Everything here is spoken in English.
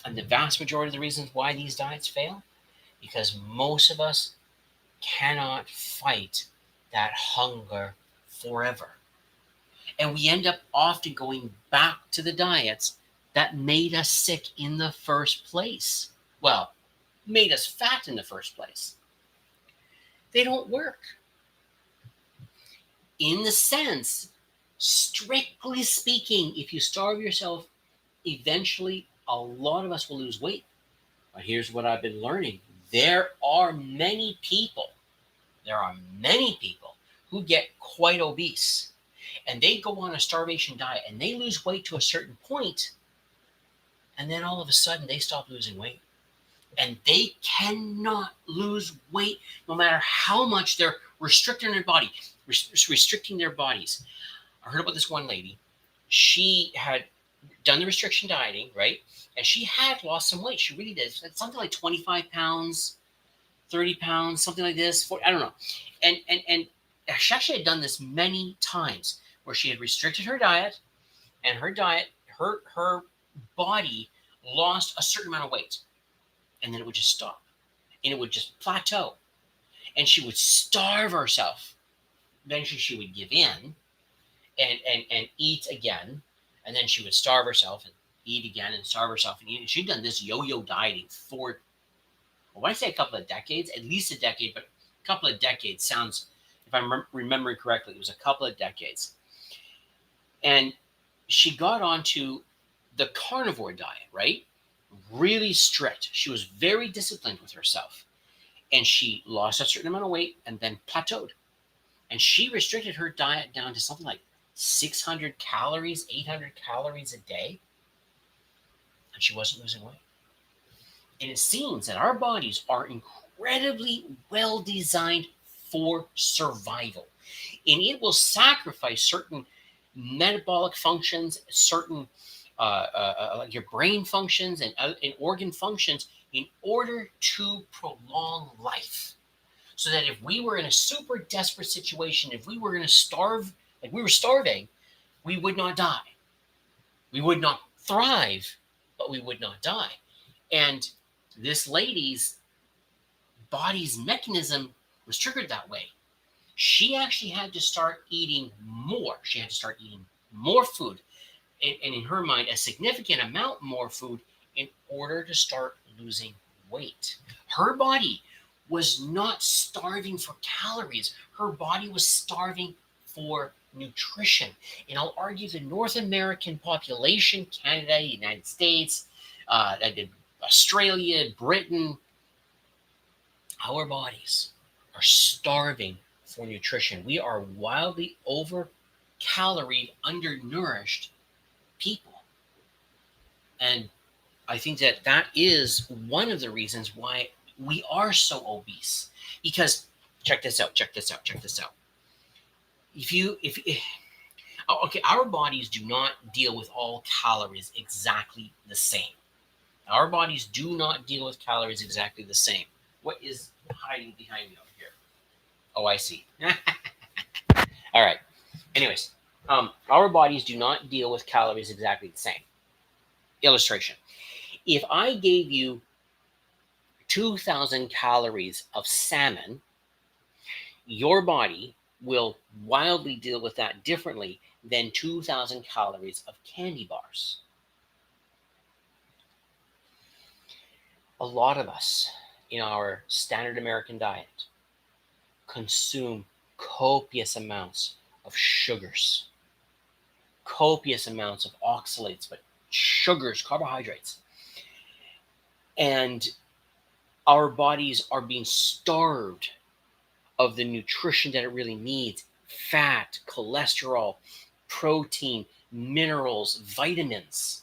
And the vast majority of the reasons why these diets fail, because most of us cannot fight that hunger forever. And we end up often going back to the diets that made us sick in the first place. Well, made us fat in the first place. They don't work. In the sense, strictly speaking, if you starve yourself, eventually a lot of us will lose weight. But here's what I've been learning. There are many people who get quite obese and they go on a starvation diet and they lose weight to a certain point, and then all of a sudden they stop losing weight. And they cannot lose weight no matter how much they're restricting their body, restricting their bodies. I heard about this one lady. She had done the restriction dieting, right? And she had lost some weight. She really did. Something like 25 pounds, 30 pounds, something like this. 40, I don't know. And she actually had done this many times where she had restricted her diet, and her body lost a certain amount of weight, and then it would just stop, and it would just plateau, and she would starve herself. Eventually, she would give in and eat again, and then she would starve herself and eat again and starve herself and eat. And she'd done this yo-yo dieting for, well, when I say a couple of decades, at least a decade, but a couple of decades sounds, if I'm remembering correctly, it was a couple of decades. And she got onto the carnivore diet, right? Really strict. She was very disciplined with herself. And she lost a certain amount of weight and then plateaued. And she restricted her diet down to something like 600 calories, 800 calories a day. And she wasn't losing weight. And it seems that our bodies are incredibly well designed for survival. And it will sacrifice certain metabolic functions, certain like your brain functions and organ functions in order to prolong life. So that if we were in a super desperate situation, if we were going to starve, like we were starving, we would not die. We would not thrive, but we would not die. And this lady's body's mechanism was triggered that way. She actually had to start eating more. She had to start eating more food, and in her mind, a significant amount more food in order to start losing weight. Her body was not starving for calories. Her body was starving for nutrition. And I'll argue the North American population, Canada, United States, Australia, Britain, our bodies are starving for nutrition. We are wildly over caloried, undernourished people. And I think that that is one of the reasons why we are so obese. Because check this out, check this out, check this out. If oh, okay, our bodies do not deal with all calories exactly the same. Our bodies do not deal with calories exactly the same. What is hiding behind me over here? Oh, I see. All right. Anyways, our bodies do not deal with calories exactly the same. Illustration. If I gave you 2,000 calories of salmon, your body will wildly deal with that differently than 2,000 calories of candy bars. A lot of us in our standard American diet consume copious amounts of sugars, copious amounts of oxalates, but sugars, carbohydrates. And our bodies are being starved of the nutrition that it really needs: fat, cholesterol, protein, minerals, vitamins.